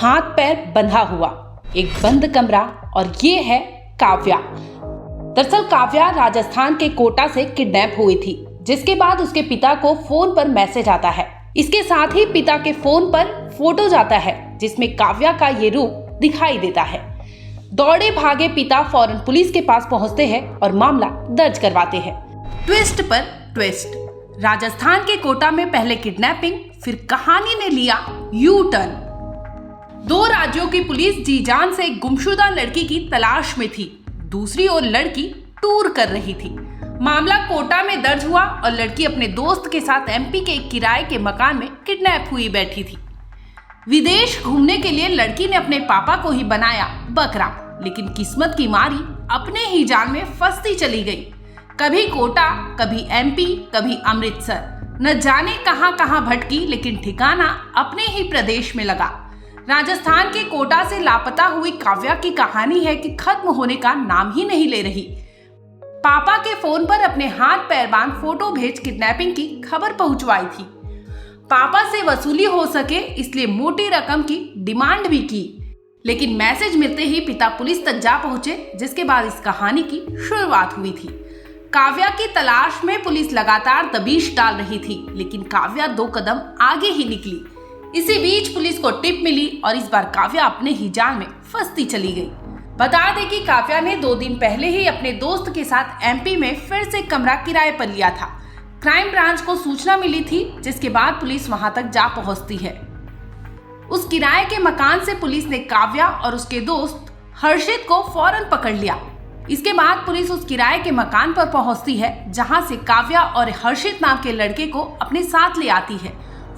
हाथ पैर बंधा हुआ, एक बंद कमरा, और ये है काव्या। दरअसल काव्या राजस्थान के कोटा से किडनैप हुई थी, जिसके बाद उसके पिता को फोन पर मैसेज आता है। इसके साथ ही पिता के फोन पर फोटो जाता है जिसमें काव्या का ये रूप दिखाई देता है। दौड़े भागे पिता फौरन पुलिस के पास पहुंचते हैं और मामला दर्ज करवाते हैं। ट्विस्ट पर ट्विस्ट, राजस्थान के कोटा में पहले किडनैपिंग, फिर कहानी ने लिया यू टर्न। दो राज्यों की पुलिस जी जान से एक गुमशुदा लड़की की तलाश में थी, दूसरी ओर लड़की टूर कर रही थी। मामला कोटा में दर्ज हुआ और लड़की अपने दोस्त के साथ एमपी के एक किराए के मकान में किडनैप हुई बैठी थी। विदेश घूमने के लिए लड़की ने अपने पापा को ही बनाया बकरा, लेकिन किस्मत की मारी अपने ही जाल में फंसती चली गई। कभी कोटा, कभी एमपी, कभी अमृतसर, न जाने कहां कहां भटकी, लेकिन ठिकाना अपने ही प्रदेश में लगा। राजस्थान के कोटा से लापता हुई काव्या की कहानी है कि खत्म होने का नाम ही नहीं ले रही। पापा के फोन पर अपने हाथ पैर बांध फोटो भेज किडनैपिंग की खबर पहुंचवाई थी। पापा से वसूली हो सके इसलिए मोटी रकम की डिमांड भी की, लेकिन मैसेज मिलते ही पिता पुलिस तक जा पहुंचे, जिसके बाद इस कहानी की शुरुआत हुई थी। काव्या की तलाश में पुलिस लगातार दबिश डाल रही थी, लेकिन काव्या 2 कदम आगे ही निकली। इसी बीच पुलिस को टिप मिली और इस बार काव्या अपने ही जाल में फंसती चली गई। बता दें कि काव्या ने 2 दिन पहले ही अपने दोस्त के साथ एमपी में फिर से कमरा किराए पर लिया था। क्राइम ब्रांच को सूचना मिली थी, जिसके बाद पुलिस वहां तक जा पहुंचती है। उस किराए के मकान से पुलिस ने काव्या और उसके दोस्त हर्षित को फौरन पकड़ लिया। इसके बाद पुलिस उस किराए के मकान पर पहुंचती है, जहां से काव्या और हर्षित नाम के लड़के को अपने साथ ले आती है।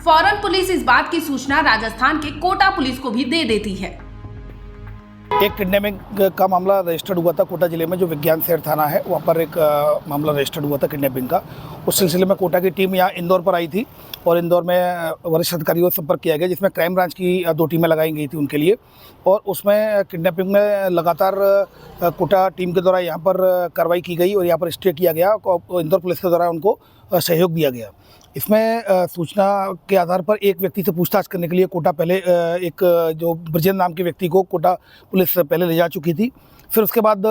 फौरन पुलिस इस बात की सूचना राजस्थान के कोटा पुलिस को भी दे देती है। एक किडनैपिंग का मामला रजिस्टर्ड हुआ था कोटा जिले में, जो विज्ञान शहर थाना है, वहाँ पर एक मामला रजिस्टर्ड हुआ था किडनैपिंग का। उस सिलसिले में कोटा की टीम यहाँ इंदौर पर आई थी और इंदौर में वरिष्ठ अधिकारियों से संपर्क किया गया, जिसमें क्राइम ब्रांच की 2 टीमें लगाई गई थी उनके लिए। और उसमें किडनैपिंग में लगातार कोटा टीम के द्वारा यहाँ पर कार्रवाई की गई और यहाँ पर स्टे किया गया और इंदौर पुलिस के द्वारा उनको सहयोग दिया गया। इसमें सूचना के आधार पर एक व्यक्ति से पूछताछ करने के लिए कोटा पहले एक जो ब्रजेंद्र नाम के व्यक्ति को कोटा पुलिस पहले ले जा चुकी थी। फिर उसके बाद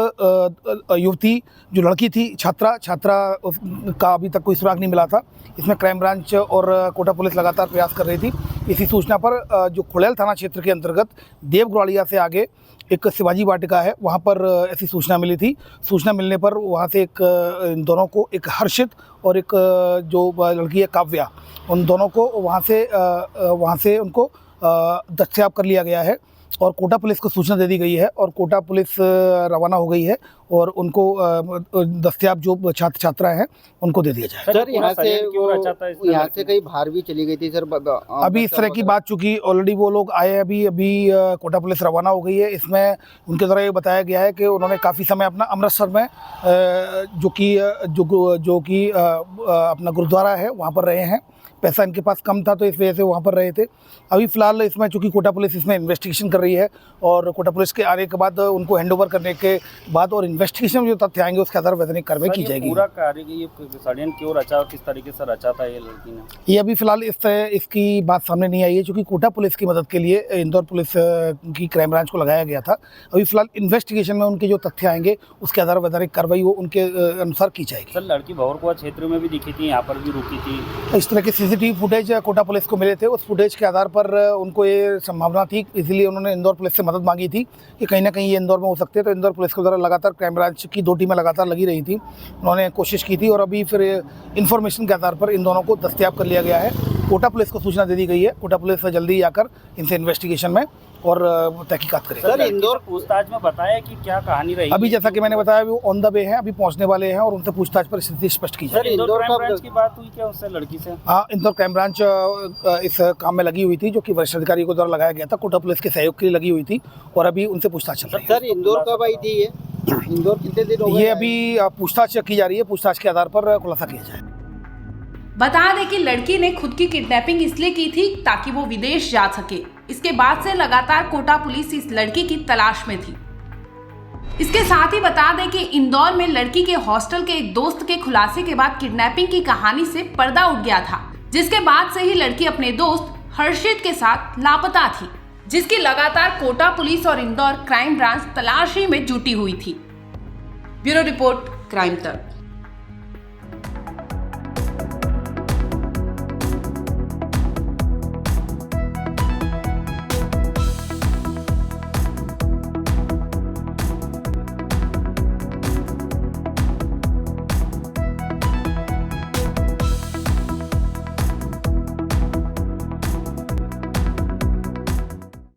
युवती जो लड़की थी, छात्रा का अभी तक कोई सुराग नहीं मिला था। इसमें क्राइम ब्रांच और कोटा पुलिस लगातार प्रयास कर रही थी। इसी सूचना पर जो खुड़ैल थाना क्षेत्र के अंतर्गत देवगुड़ालिया से आगे एक शिवाजी वाटिका है, वहाँ पर ऐसी सूचना मिली थी। सूचना मिलने पर वहाँ से इन दोनों को, एक हर्षित और एक जो लड़की है काव्या, उन दोनों को वहाँ से उनको दस्तयाब कर लिया गया है और कोटा पुलिस को सूचना दे दी गई है और कोटा पुलिस रवाना हो गई है और उनको दस्तयाब जो छात्र छात्रा हैं उनको दे दिया जाए। सर यहाँ से कहीं बाहर भी चली गई थी सर? अभी इस तरह की बात, चूँकि ऑलरेडी वो लोग आए, अभी कोटा पुलिस रवाना हो गई है। इसमें उनके द्वारा ये बताया गया है कि उन्होंने काफ़ी समय अपना अमृतसर में जो कि अपना गुरुद्वारा है वहाँ पर रहे हैं। पैसा इनके पास कम था तो इस वजह से वहाँ पर रहे थे। अभी फ़िलहाल इसमें चूँकि कोटा पुलिस इसमें इन्वेस्टिगेशन कर रही है और कोटा पुलिस के आने के बाद उनको हैंडओवर करने के बाद और इन्वेस्टिगेशन में जो तथ्य आएंगे उसके आधार पर वैधानिक कार्रवाई की जाएगी। पूरा कार्य ये षड्यंत्र क्यों रचा और किस तरीके से रचा था ये लड़की ने, ये अभी फ़िलहाल इसकी बात सामने नहीं आई है, चूँकि कोटा पुलिस की मदद के लिए इंदौर पुलिस की क्राइम ब्रांच को लगाया गया था। अभी फ़िलहाल इन्वेस्टिगेशन में उनके जो तथ्य आएंगे उसके आधार पर वैधानिक कार्रवाई वो उनके अनुसार की जाएगी। सर लड़की भौरकुआ क्षेत्र में भी दिखी थी, यहाँ पर भी रुकी थी। इस तरह के CCTV फुटेज कोटा पुलिस को मिले थे। उस फुटेज के आधार पर उनको ये संभावना थी, इसलिए उन्होंने इंदौर पुलिस से मदद मांगी थी कि कहीं ना कहीं ये इंदौर में हो सकते हैं। तो इंदौर पुलिस के द्वारा लगातार क्राइम ब्रांच की 2 टीमें लगातार लगी रही थी, उन्होंने कोशिश की थी और अभी फिर इन्फॉर्मेशन के आधार पर इन दोनों को दस्तयाब कर लिया गया है। कोटा पुलिस को सूचना दे दी गई है। कोटा पुलिस जल्दी आकर इनसे इन्वेस्टिगेशन में और तहकीकात करेगी। सर इंदौर पूछताछ में बताया कि क्या कहानी रही? अभी जैसा कि मैंने बताया वो ऑन द वे है, अभी पहुंचने वाले हैं और उनसे पूछताछ पर स्थिति स्पष्ट की जाएगी। इंदौर क्राइम ब्रांच की बात हुई क्या उससे लड़की से? हाँ, इंदौर क्राइम ब्रांच इस काम में लगी हुई थी, जो कि वरिष्ठ अधिकारी को द्वारा लगाया गया था। कोटा पुलिस के सहयोग के लिए लगी हुई थी और अभी उनसे पूछताछ चल रही है। सर इंदौर कब आई थी ये? इंदौर कितने दिन हो गए? ये अभी पूछताछ की जा रही है, पूछताछ के आधार पर खुलासा किया जाए। बता दें कि लड़की ने खुद की किडनैपिंग इसलिए की थी ताकि वो विदेश जा सके। इसके बाद से लगातार कोटा पुलिस इस लड़की की तलाश में थी। इसके साथ ही बता दें कि इंदौर में लड़की के हॉस्टल के एक दोस्त के खुलासे के बाद किडनैपिंग की कहानी से पर्दा उठ गया था, जिसके बाद से ही लड़की अपने दोस्त हर्षित के साथ लापता थी। जिसकी लगातार कोटा पुलिस और इंदौर क्राइम ब्रांच तलाशी में जुटी हुई थी। ब्यूरो रिपोर्ट, क्राइम तक।